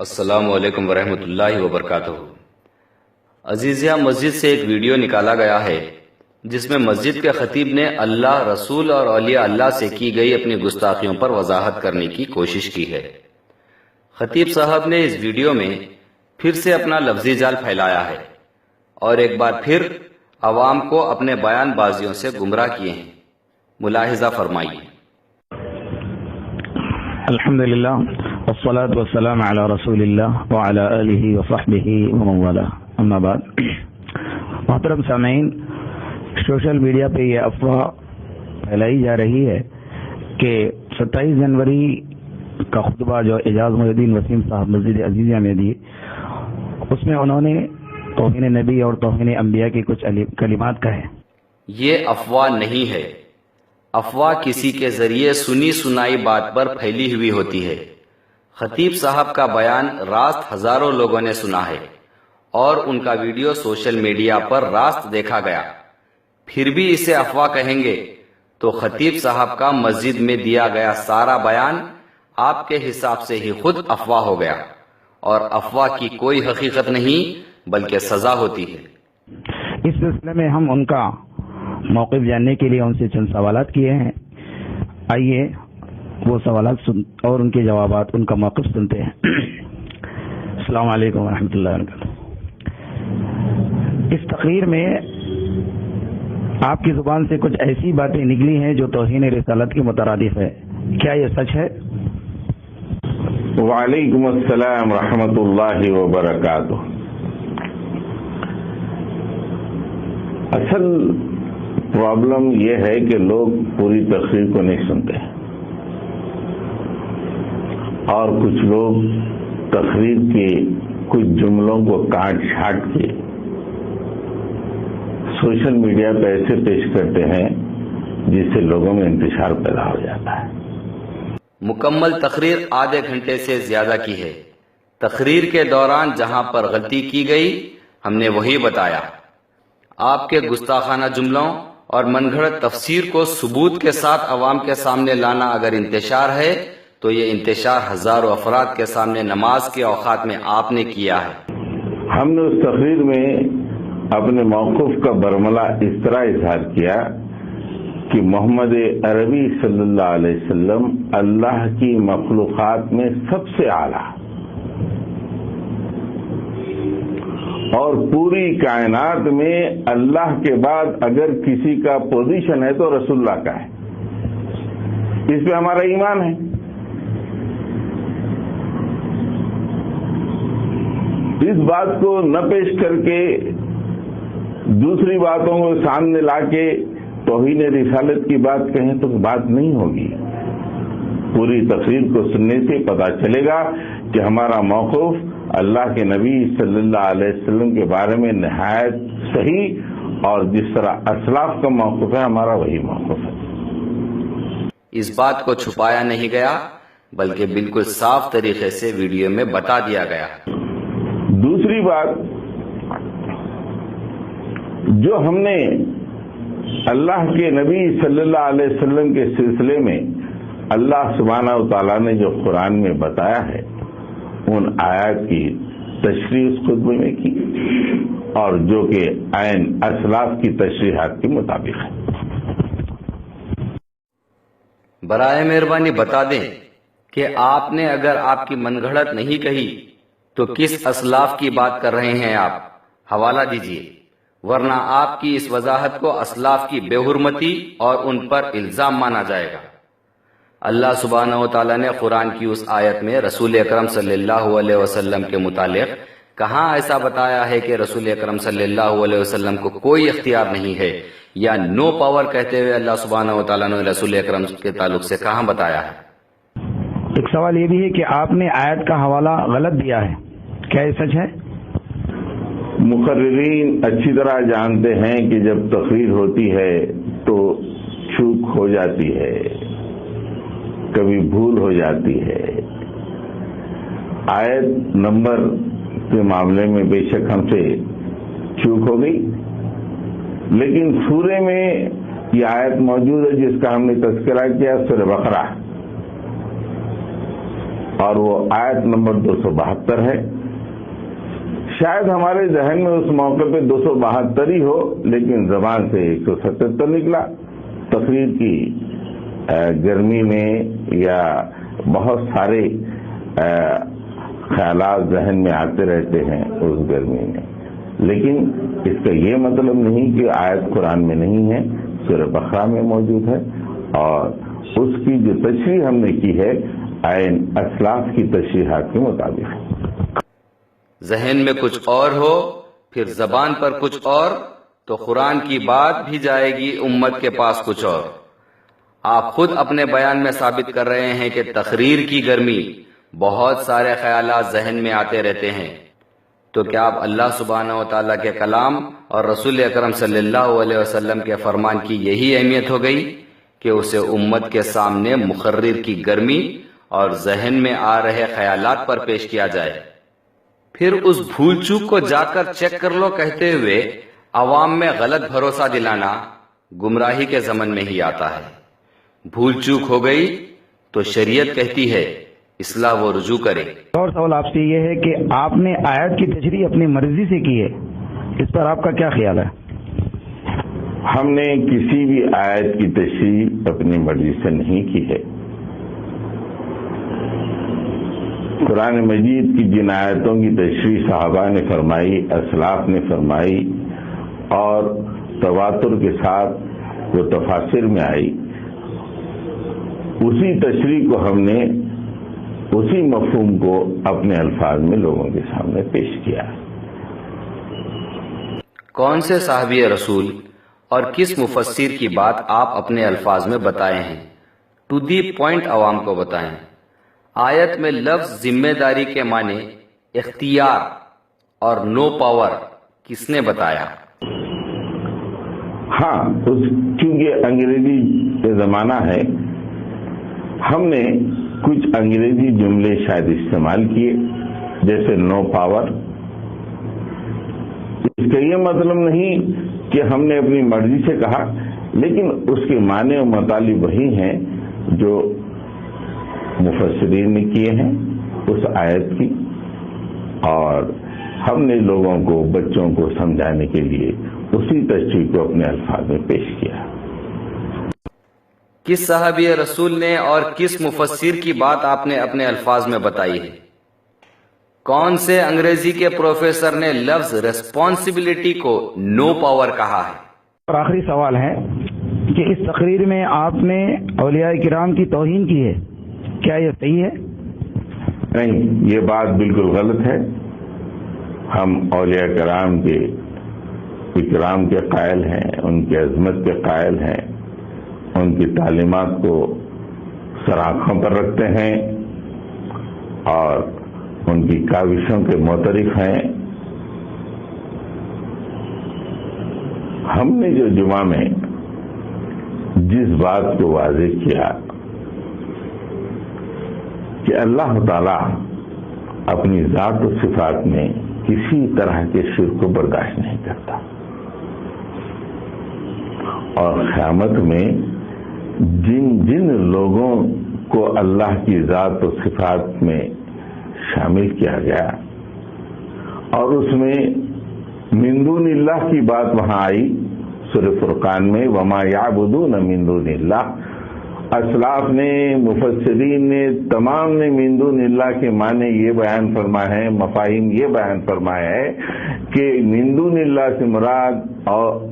السلام علیکم ورحمۃ اللہ وبرکاتہ۔ عزیزیہ، مسجد سے ایک ویڈیو نکالا گیا ہے جس میں مسجد کے خطیب نے اللہ، رسول اور اولیاء اللہ سے کی گئی اپنی گستاخیوں پر وضاحت کرنے کی کوشش کی ہے۔ خطیب صاحب نے اس ویڈیو میں پھر سے اپنا لفظی جال پھیلایا ہے اور ایک بار پھر عوام کو اپنے بیان بازیوں سے گمراہ کیے ہیں۔ ملاحظہ فرمائیے۔ الحمدللہ والصلاة والسلام علی رسول اللہ وعلی آلہ وصحبہ ومن والاه، اما بعد۔ محترم سامعین، سوشل میڈیا پہ یہ افواہ پھیلائی جا رہی ہے کہ 27 جنوری کا خطبہ جو اعجاز محی الدین وسیم صاحب مسجد عزیزیہ میں دی، اس میں انہوں نے توہین نبی اور توہین انبیاء کی کچھ کلمات کہے۔ یہ افواہ نہیں ہے۔ افواہ کسی کے ذریعے سنی سنائی بات پر پھیلی ہوئی ہوتی ہے۔ خطیب صاحب کا بیان راست ہزاروں لوگوں نے سنا ہے اور ان کا ویڈیو سوشل میڈیا پر راست دیکھا گیا، پھر بھی اسے افواہ کہیں گے تو خطیب صاحب کا مسجد میں دیا گیا سارا بیان آپ کے حساب سے ہی خود افواہ ہو گیا، اور افواہ کی کوئی حقیقت نہیں بلکہ سزا ہوتی ہے۔ اس سلسلے میں ہم ان کا موقف جاننے کے لیے ان سے چند سوالات کیے ہیں۔ آئیے وہ سوالات اور ان کے جوابات، ان کا موقف سنتے ہیں۔ السلام علیکم ورحمۃ اللہ وبرکاتہ۔ اس تقریر میں آپ کی زبان سے کچھ ایسی باتیں نکلی ہیں جو توہین رسالت کے مترادف ہے، کیا یہ سچ ہے؟ وعلیکم السلام ورحمۃ اللہ وبرکاتہ۔ اصل پرابلم یہ ہے کہ لوگ پوری تقریر کو نہیں سنتے، اور کچھ لوگ تقریر کے کچھ جملوں کو کاٹ چھانٹ کے سوشل میڈیا پہ ایسے پیش کرتے ہیں جس سے لوگوں میں انتشار پیدا ہو جاتا ہے۔ مکمل تقریر آدھے گھنٹے سے زیادہ کی ہے۔ تقریر کے دوران جہاں پر غلطی کی گئی ہم نے وہی بتایا۔ آپ کے گستاخانہ جملوں اور من گھڑت تفسیر کو ثبوت کے ساتھ عوام کے سامنے لانا اگر انتشار ہے تو یہ انتشار ہزاروں افراد کے سامنے نماز کے اوقات میں آپ نے کیا ہے۔ ہم نے اس تقریر میں اپنے موقف کا برملا اس طرح اظہار کیا کہ محمد عربی صلی اللہ علیہ وسلم اللہ کی مخلوقات میں سب سے اعلیٰ، اور پوری کائنات میں اللہ کے بعد اگر کسی کا پوزیشن ہے تو رسول اللہ کا ہے۔ اس پہ ہمارا ایمان ہے۔ اس بات کو نہ پیش کر کے دوسری باتوں کو سامنے لا کے توہین رسالت کی بات کہیں تو بات نہیں ہوگی۔ پوری تقریر کو سننے سے پتہ چلے گا کہ ہمارا موقف اللہ کے نبی صلی اللہ علیہ وسلم کے بارے میں نہایت صحیح، اور جس طرح اسلاف کا موقف ہے ہمارا وہی موقف ہے۔ اس بات کو چھپایا نہیں گیا بلکہ بالکل صاف طریقے سے ویڈیو میں بتا دیا گیا۔ دوسری بات، جو ہم نے اللہ کے نبی صلی اللہ علیہ وسلم کے سلسلے میں اللہ سبحانہ و تعالیٰ نے جو قرآن میں بتایا ہے، ان آیات کی تشریح اس خطبے میں کی، اور جو کہ عین اسلاف کی تشریحات کے مطابق ہے۔ برائے مہربانی بتا دیں کہ آپ نے اگر آپ کی من گھڑت نہیں کہی تو کس اسلاف کی بات کر رہے ہیں آپ؟ حوالہ دیجیے، ورنہ آپ کی اس وضاحت کو اسلاف کی بے حرمتی اور ان پر الزام مانا جائے گا۔ اللہ سبحانہ و تعالیٰ نے قرآن کی اس آیت میں رسول اکرم صلی اللہ علیہ وسلم کے متعلق کہاں ایسا بتایا ہے کہ رسول اکرم صلی اللہ علیہ وسلم کو کوئی اختیار نہیں ہے، یا نو پاور کہتے ہوئے اللہ سبحانہ و تعالیٰ نے رسول اکرم کے تعلق سے کہاں بتایا ہے؟ ایک سوال یہ بھی ہے کہ آپ نے آیت کا حوالہ غلط دیا ہے، کیا یہ سچ ہے؟ مقررین اچھی طرح جانتے ہیں کہ جب تقریر ہوتی ہے تو چوک ہو جاتی ہے، کبھی بھول ہو جاتی ہے۔ آیت نمبر کے معاملے میں بے شک ہم سے چوک ہو گئی، لیکن سورے میں یہ آیت موجود ہے جس کا ہم نے تذکرہ کیا، سورہ بقرہ۔ اور وہ آیت نمبر 272 ہے. شاید ہمارے ذہن میں اس موقع پہ 272 ہی ہو، لیکن زبان سے 177 نکلا. تقریر کی گرمی میں یا بہت سارے خیالات ذہن میں آتے رہتے ہیں اس گرمی میں، لیکن اس کا یہ مطلب نہیں کہ آیت قرآن میں نہیں ہے، سورہ بقرہ میں موجود ہے، اور اس کی جو تشریح ہم نے کی ہے اسلاف کی تشریحات کے مطابق. ذہن میں کچھ اور ہو پھر زبان پر کچھ اور، تو قرآن کی بات بھی جائے گی امت کے پاس کچھ اور. آپ خود اپنے بیان میں ثابت کر رہے ہیں کہ تقریر کی گرمی بہت سارے خیالات ذہن میں آتے رہتے ہیں. تو کیا اب اللہ سبحانہ و تعالیٰ کے کلام اور رسول اکرم صلی اللہ علیہ وسلم کے فرمان کی یہی اہمیت ہو گئی کہ اسے امت کے سامنے مقرر کی گرمی اور ذہن میں آ رہے خیالات پر پیش کیا جائے؟ پھر اس بھول چوک کو جا کر چیک کر لو کہتے ہوئے عوام میں غلط بھروسہ دلانا گمراہی کے ضمن میں ہی آتا ہے. بھول چوک ہو گئی تو شریعت کہتی ہے اصلاح و رجوع کرے. اور سوال آپ سے یہ ہے کہ آپ نے آیت کی تشریح اپنی مرضی سے کی ہے، اس پر آپ کا کیا خیال ہے؟ ہم نے کسی بھی آیت کی تشریح اپنی مرضی سے نہیں کی ہے. قرآن مجید کی جن آیتوں کی تشریح صحابہ نے فرمائی، اسلاف نے فرمائی، اور تواتر کے ساتھ وہ تفاسیر میں آئی، اسی تشریح کو ہم نے اسی مفہوم کو اپنے الفاظ میں لوگوں کے سامنے پیش کیا. کون سے صحابی رسول اور کس مفسر کی بات آپ اپنے الفاظ میں بتائے ہیں؟ ٹو دی پوائنٹ عوام کو بتائیں. آیت میں لفظ ذمہ داری کے معنی اختیار اور نو پاور کس نے بتایا؟ ہاں، چونکہ انگریزی کا زمانہ ہے، ہم نے کچھ انگریزی جملے شاید استعمال کیے، جیسے نو پاور. اس کا یہ مطلب نہیں کہ ہم نے اپنی مرضی سے کہا، لیکن اس کے معنی و مطالب وہی ہیں جو مفسرین نے کیے ہیں اس آیت کی، اور ہم نے لوگوں کو، بچوں کو سمجھانے کے لیے اسی تشریح کو اپنے الفاظ میں پیش کیا. کس صحابی رسول نے اور کس مفسر کی بات آپ نے اپنے الفاظ میں بتائی ہے؟ کون سے انگریزی کے پروفیسر نے لفظ ریسپانسبلٹی کو نو پاور کہا ہے؟ اور آخری سوال ہے کہ اس تقریر میں آپ نے اولیاء کرام کی توہین کی ہے، کیا یہ صحیح ہے؟ نہیں، یہ بات بالکل غلط ہے. ہم اولیاء کرام کے اکرام کے قائل ہیں، ان کی عظمت کے قائل ہیں، ان کی تعلیمات کو سراخوں پر رکھتے ہیں اور ان کی کاوشوں کے معترف ہیں. ہم نے جو جمعہ میں جس بات کو واضح کیا کہ اللہ تعالی اپنی ذات و صفات میں کسی طرح کے شرک کو برداشت نہیں کرتا، اور قیامت میں جن جن لوگوں کو اللہ کی ذات و صفات میں شامل کیا گیا، اور اس میں من دون اللہ کی بات وہاں آئی سورہ فرقان میں، وما یعبدون من دون اللہ. اسلاف نے، مفسرین نے، تمام نے من دون اللہ کے معنی یہ بیان فرمائے ہیں، مفاہیم یہ بیان فرمائے ہیں کہ من دون اللہ سے مراد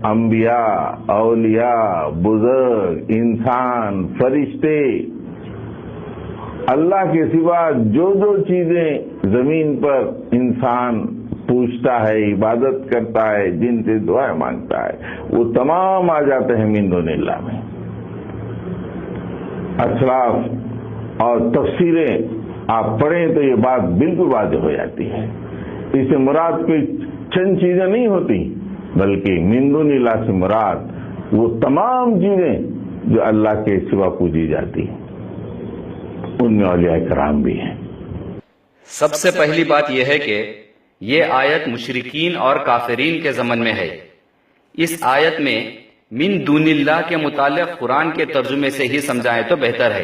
انبیاء، اولیاء، بزرگ، انسان، فرشتے، اللہ کے سوا جو جو چیزیں زمین پر انسان پوچھتا ہے، عبادت کرتا ہے، جن سے دعائیں مانگتا ہے، وہ تمام آ جاتے ہیں من دون اللہ میں. اسلاف اور تفسیریں آپ پڑھیں تو یہ بات بالکل واضح ہو جاتی ہے. اس سے مراد کوئی چند چیزیں نہیں ہوتی، بلکہ من دون اللہ سے مراد وہ تمام چیزیں جو اللہ کے سوا پوجی جاتی ہیں، ان میں اولیاء کرام بھی ہیں. سب سے پہلی بات یہ ہے کہ یہ آیت مشرکین اور کافرین کے ضمن میں ہے. اس آیت میں من دون اللہ کے متعلق قرآن کے ترجمے سے ہی سمجھائیں تو بہتر ہے.